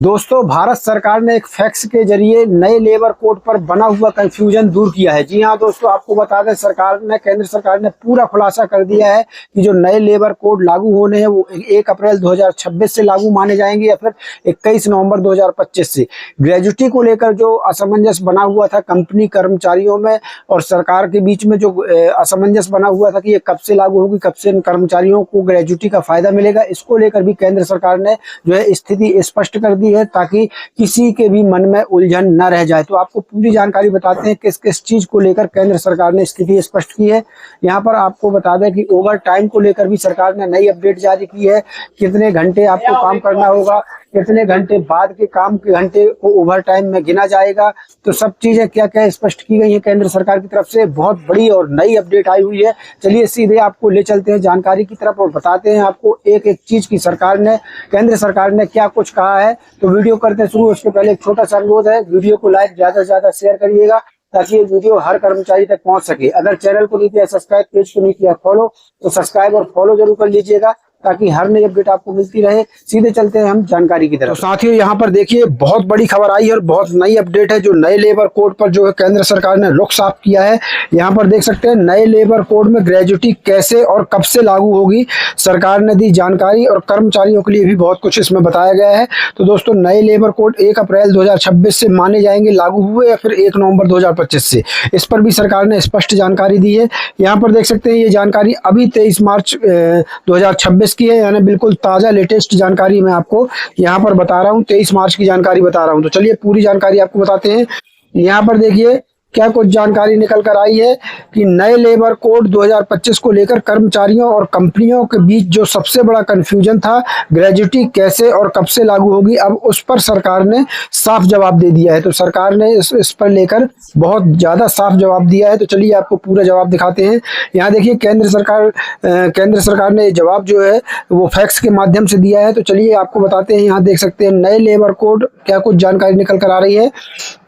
दोस्तों, भारत सरकार ने एक फैक्स के जरिए नए लेबर कोड पर बना हुआ कंफ्यूजन दूर किया है। जी हां दोस्तों, आपको बता दें, केंद्र सरकार ने पूरा खुलासा कर दिया है कि जो नए लेबर कोड लागू होने हैं वो 1 अप्रैल 2026 से लागू माने जाएंगे या फिर 21 नवंबर 2025 से। ग्रेजुटी को लेकर जो असमंजस बना हुआ था कंपनी कर्मचारियों में और सरकार के बीच में, जो असमंजस बना हुआ था कि ये कब से लागू होगी, कब से कर्मचारियों को ग्रेजुटी का फायदा मिलेगा, इसको लेकर भी केंद्र सरकार ने जो है स्थिति स्पष्ट कर दी है ताकि किसी के भी मन में उलझन न रह जाए। तो आपको पूरी जानकारी बताते हैं किस किस चीज को लेकर केंद्र सरकार ने स्थिति स्पष्ट की है। यहाँ पर आपको बता दें कि ओवर टाइम को लेकर भी सरकार ने नई अपडेट जारी की है। कितने घंटे आपको काम करना होगा, कितने घंटे बाद के काम के घंटे को ओवर टाइम में गिना जाएगा, तो सब चीजें क्या क्या स्पष्ट की गई है केंद्र सरकार की तरफ से। बहुत बड़ी और नई अपडेट आई हुई है। चलिए सीधे आपको ले चलते हैं जानकारी की तरफ और बताते हैं आपको एक एक चीज की केंद्र सरकार ने क्या कुछ कहा है। तो वीडियो करते शुरू, उसके पहले एक छोटा सा अनुरोध है, वीडियो को लाइक ज्यादा से ज्यादा शेयर करिएगा ताकि ये वीडियो हर कर्मचारी तक पहुंच सके। अगर चैनल को नहीं किया सब्सक्राइब, पेज को नहीं किया फॉलो, तो सब्सक्राइब और फॉलो जरूर कर लीजिएगा ताकि हर नई अपडेट आपको मिलती रहे। सीधे चलते हैं हम जानकारी की तरफ। तो साथियों, यहाँ पर देखिए बहुत बड़ी खबर आई है और बहुत नई अपडेट है जो नए लेबर कोड पर जो है केंद्र सरकार ने रुख साफ किया है। यहाँ पर देख सकते हैं नए लेबर कोड में ग्रेजुटी कैसे और कब से लागू होगी, सरकार ने दी जानकारी और कर्मचारियों के लिए भी बहुत कुछ इसमें बताया गया है। तो दोस्तों, नए लेबर कोड 1 अप्रैल 2026 से माने जाएंगे लागू हुए या फिर 1 नवंबर 2025 से, इस पर भी सरकार ने स्पष्ट जानकारी दी है। यहाँ पर देख सकते हैं ये जानकारी अभी 23 मार्च 2026 की है, यानी बिल्कुल ताजा लेटेस्ट जानकारी मैं आपको यहाँ पर बता रहा हूँ। 23 मार्च की जानकारी बता रहा हूँ। तो चलिए पूरी जानकारी आपको बताते हैं। यहाँ पर देखिए क्या कुछ जानकारी निकल कर आई है कि नए लेबर कोड 2025 को लेकर कर्मचारियों और कंपनियों के बीच जो सबसे बड़ा कंफ्यूजन था, ग्रेजुटी कैसे और कब से लागू होगी, अब उस पर सरकार ने साफ जवाब दे दिया है। तो सरकार ने इस पर लेकर बहुत ज्यादा साफ जवाब दिया है। तो चलिए आपको पूरा जवाब दिखाते हैं। यहाँ देखिए केंद्र सरकार ने जवाब जो है वो फैक्स के माध्यम से दिया है। तो चलिए आपको बताते हैं। यहाँ देख सकते हैं नए लेबर कोड क्या कुछ जानकारी निकल कर आ रही है।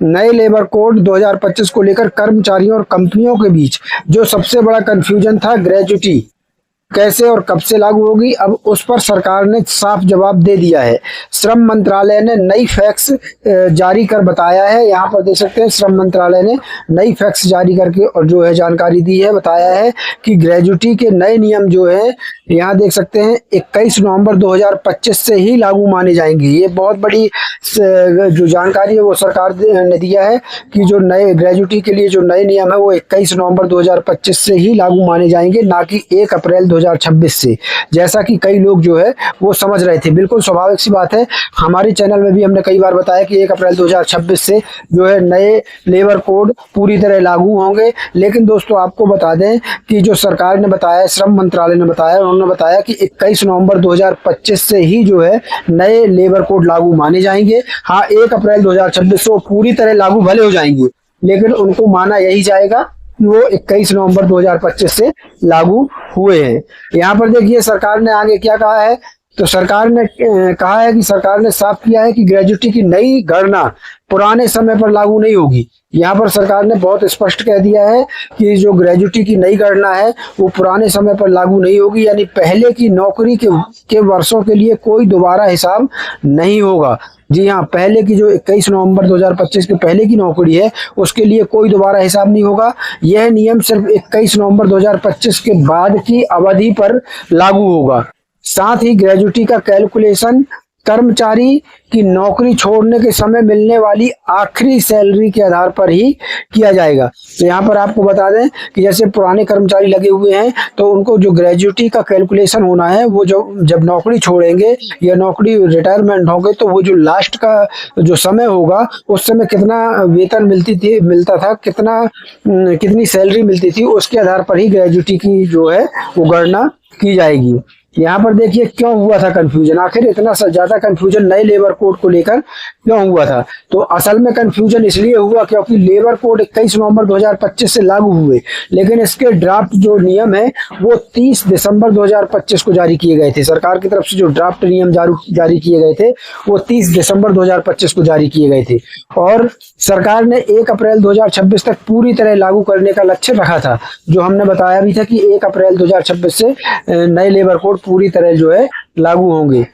नए लेबर कोड 2025 को लेकर कर्मचारियों और कंपनियों के बीच जो सबसे बड़ा कंफ्यूजन था, ग्रेजुटी कैसे और कब से लागू होगी, अब उस पर सरकार ने साफ जवाब दे दिया है। श्रम मंत्रालय ने नई फैक्स जारी कर बताया है। यहाँ पर देख सकते हैं श्रम मंत्रालय ने नई फैक्स जारी करके और जो है जानकारी दी है, बताया है कि ग्रेजुटी के नए नियम जो है यहाँ देख सकते हैं 21 नवंबर 2025 से ही लागू माने जाएंगे। ये बहुत बड़ी जो जानकारी है वो सरकार ने दिया है कि जो नए ग्रेजुटी के लिए जो नए नियम है वो 21 नवंबर 2025 से ही लागू माने जाएंगे, ना कि 1 अप्रैल 2026 से, जैसा कि कई लोग जो है वो समझ रहे थे। बिल्कुल स्वाभाविक सी बात है। हमारे चैनल में भी हमने कई बार बताया कि 1 अप्रैल 2026 से जो है नए लेबर कोड पूरी तरह लागू होंगे। लेकिन दोस्तों आपको बता दें कि जो सरकार ने बताया, श्रम मंत्रालय ने बताया, उन्होंने बताया कि 21 नवंबर 2025 से ही जो है नए लेबर कोड लागू माने जाएंगे। हाँ, 1 अप्रैल 2026 से पूरी तरह लागू भले हो जाएंगे, लेकिन उनको माना यही जाएगा कि वो 21 नवंबर 2025 से लागू हुए हैं। यहाँ पर देखिए सरकार ने आगे क्या कहा है। तो सरकार ने कहा है कि सरकार ने साफ किया है कि ग्रेजुटी की नई गणना पुराने समय पर लागू नहीं होगी। यहाँ पर सरकार ने बहुत स्पष्ट कह दिया है कि जो ग्रेजुटी की नई गणना है वो पुराने समय पर लागू नहीं होगी, यानी पहले की नौकरी के वर्षों के लिए कोई दोबारा हिसाब नहीं होगा। जी हाँ, पहले की जो 21 नवंबर 2025 के पहले की नौकरी है उसके लिए कोई दोबारा हिसाब नहीं होगा। यह नियम सिर्फ 21 नवंबर 2025 के बाद की अवधि पर लागू होगा। साथ ही ग्रेजुटी का कैलकुलेशन कर्मचारी की नौकरी छोड़ने के समय मिलने वाली आखिरी सैलरी के आधार पर ही किया जाएगा। तो यहाँ पर आपको बता दें कि जैसे पुराने कर्मचारी लगे हुए हैं तो उनको जो ग्रेजुटी का कैलकुलेशन होना है वो जब नौकरी छोड़ेंगे या नौकरी रिटायरमेंट होंगे तो वो जो लास्ट का जो समय होगा उस समय कितना वेतन मिलता था, कितनी सैलरी मिलती थी, उसके आधार पर ही ग्रेजुटी की जो है वो गणना की जाएगी। यहाँ पर देखिए क्यों हुआ था कंफ्यूजन, आखिर इतना ज्यादा कंफ्यूजन नए लेबर कोड को लेकर क्यों हुआ था। तो असल में कंफ्यूजन इसलिए हुआ क्योंकि लेबर कोड 21 नवंबर 2025 से लागू हुए, लेकिन इसके ड्राफ्ट जो नियम है वो 30 दिसंबर 2025 को जारी किए गए थे। सरकार की तरफ से जो ड्राफ्ट नियम जारी किए गए थे वो 30 दिसंबर 2025 को जारी किए गए थे और सरकार ने 1 अप्रैल 2026 तक पूरी तरह लागू करने का लक्ष्य रखा था। जो हमने बताया भी था कि 1 अप्रैल 2026 से नए लेबर कोड पूरी तरह जो है लागू होंगे।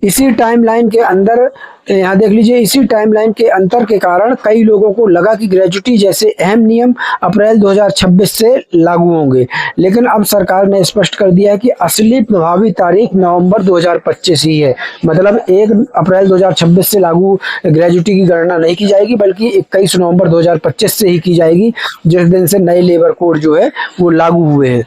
इसी टाइमलाइन के अंदर यहाँ देख लीजिए, इसी टाइमलाइन के अंतर के कारण कई लोगों को लगा कि ग्रेजुटी जैसे अहम नियम अप्रैल 2026 से लागू होंगे, लेकिन अब सरकार ने स्पष्ट कर दिया है कि असली प्रभावी तारीख नवंबर 2025 ही है। मतलब 1 अप्रैल 2026 से लागू ग्रेजुटी की गणना नहीं की जाएगी, बल्कि 21 नवंबर 2025 से ही की जाएगी, जिस दिन से नए लेबर कोड जो है वो लागू हुए हैं।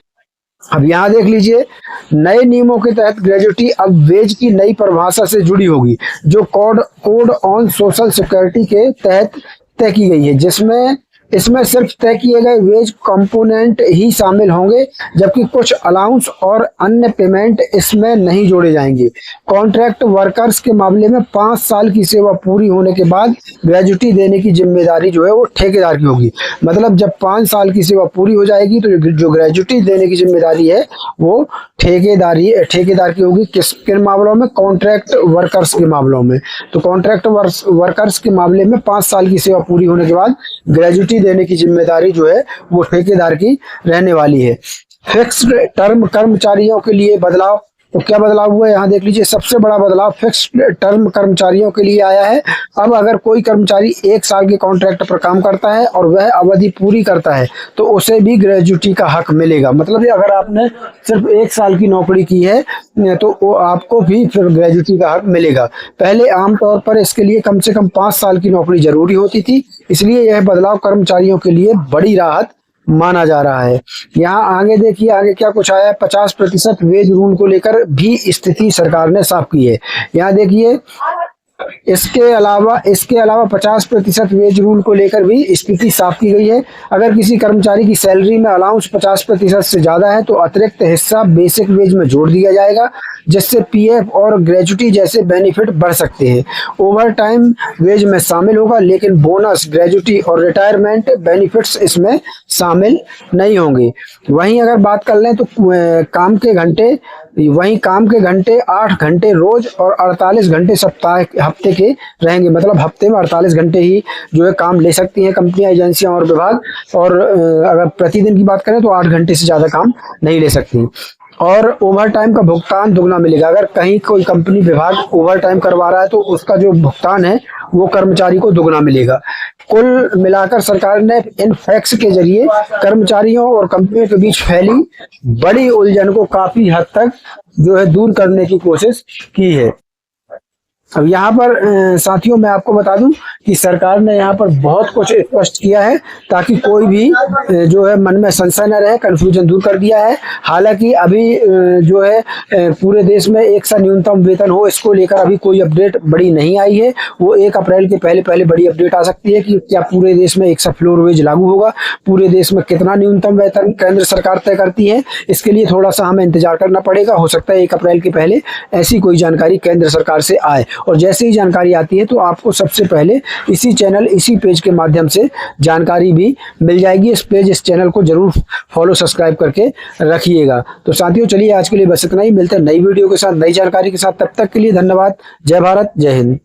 अब यहाँ देख लीजिए, नए नियमों के तहत ग्रेजुटी अब वेज की नई परिभाषा से जुड़ी होगी, जो कोड ऑन सोशल सिक्योरिटी के तहत तय की गई है, जिसमें इसमें सिर्फ तय किए गए वेज कंपोनेंट ही शामिल होंगे, जबकि कुछ अलाउंस और अन्य पेमेंट इसमें नहीं जोड़े जाएंगे। कॉन्ट्रैक्ट वर्कर्स के मामले में 5 साल की सेवा पूरी होने के बाद ग्रेजुटी देने की जिम्मेदारी जो है वो ठेकेदार की होगी। मतलब जब 5 साल की सेवा पूरी हो जाएगी तो जो ग्रेजुटी देने की जिम्मेदारी है वो ठेकेदार की होगी। किन मामलों में? कॉन्ट्रैक्ट वर्कर्स के मामलों में। तो कॉन्ट्रैक्ट वर्कर्स के मामले में 5 साल की सेवा पूरी होने के बाद ग्रेजुटी देने की जिम्मेदारी जो है वो ठेकेदार की रहने वाली है। फिक्स्ड टर्म कर्मचारियों के लिए बदलाव, तो क्या बदलाव हुआ है यहाँ देख लीजिए। सबसे बड़ा बदलाव फिक्स्ड टर्म कर्मचारियों के लिए आया है। अब अगर कोई कर्मचारी 1 साल के कॉन्ट्रैक्ट पर काम करता है और वह अवधि पूरी करता है तो उसे भी ग्रेजुटी का हक मिलेगा। मतलब अगर आपने सिर्फ 1 साल की नौकरी की है तो वो आपको भी फिर ग्रेजुटी का हक मिलेगा। पहले आमतौर पर इसके लिए कम से कम 5 साल की नौकरी जरूरी होती थी, इसलिए यह बदलाव कर्मचारियों के लिए बड़ी राहत माना जा रहा है। यहाँ आगे देखिए, आगे क्या कुछ आया है। 50% वेज रूल को लेकर भी स्थिति सरकार ने साफ की है। यहाँ देखिए, इसके अलावा 50% वेज रूल को लेकर भी स्थिति साफ की गई है। अगर किसी कर्मचारी की सैलरी में अलाउंस 50% से ज्यादा है तो अतिरिक्त हिस्सा बेसिक वेज में जोड़ दिया जाएगा, जिससे पीएफ और ग्रेजुटी जैसे बेनिफिट बढ़ सकते हैं। ओवर टाइम वेज में शामिल होगा, लेकिन बोनस, ग्रेजुटी और रिटायरमेंट बेनिफिट्स इसमें शामिल नहीं होंगे। वहीं अगर बात कर लें तो काम के घंटे 8 घंटे रोज और 48 घंटे हफ्ते के रहेंगे। मतलब हफ्ते में 48 घंटे ही जो है काम ले सकती हैं कंपनियां, एजेंसियां और विभाग। और अगर प्रतिदिन की बात करें तो 8 घंटे से ज्यादा काम नहीं ले सकती। और ओवर टाइम का भुगतान दुगना मिलेगा। अगर कहीं कोई कंपनी विभाग ओवर टाइम करवा रहा है तो उसका जो भुगतान है वो कर्मचारी को दुगना मिलेगा। कुल मिलाकर सरकार ने इन फैक्ट्स के जरिए कर्मचारियों और कंपनियों के बीच फैली बड़ी उलझन को काफी हद तक जो है दूर करने की कोशिश की है। अब यहाँ पर साथियों मैं आपको बता दूं कि सरकार ने यहाँ पर बहुत कुछ स्पष्ट किया है ताकि कोई भी जो है मन में संशय न रहे, कंफ्यूजन दूर कर दिया है। हालांकि अभी जो है पूरे देश में एक सा न्यूनतम वेतन हो, इसको लेकर अभी कोई अपडेट बड़ी नहीं आई है। वो 1 अप्रैल के पहले बड़ी अपडेट आ सकती है कि क्या पूरे देश में एक सा फ्लोर वेज लागू होगा, पूरे देश में कितना न्यूनतम वेतन केंद्र सरकार तय करती है। इसके लिए थोड़ा सा हमें इंतजार करना पड़ेगा। हो सकता है 1 अप्रैल के पहले ऐसी कोई जानकारी केंद्र सरकार से आए, और जैसे ही जानकारी आती है तो आपको सबसे पहले इसी चैनल, इसी पेज के माध्यम से जानकारी भी मिल जाएगी। इस चैनल को जरूर फॉलो, सब्सक्राइब करके रखिएगा। तो साथियों चलिए आज के लिए बस इतना ही। मिलते हैं नई वीडियो के साथ, नई जानकारी के साथ। तब तक के लिए धन्यवाद। जय भारत, जय हिंद।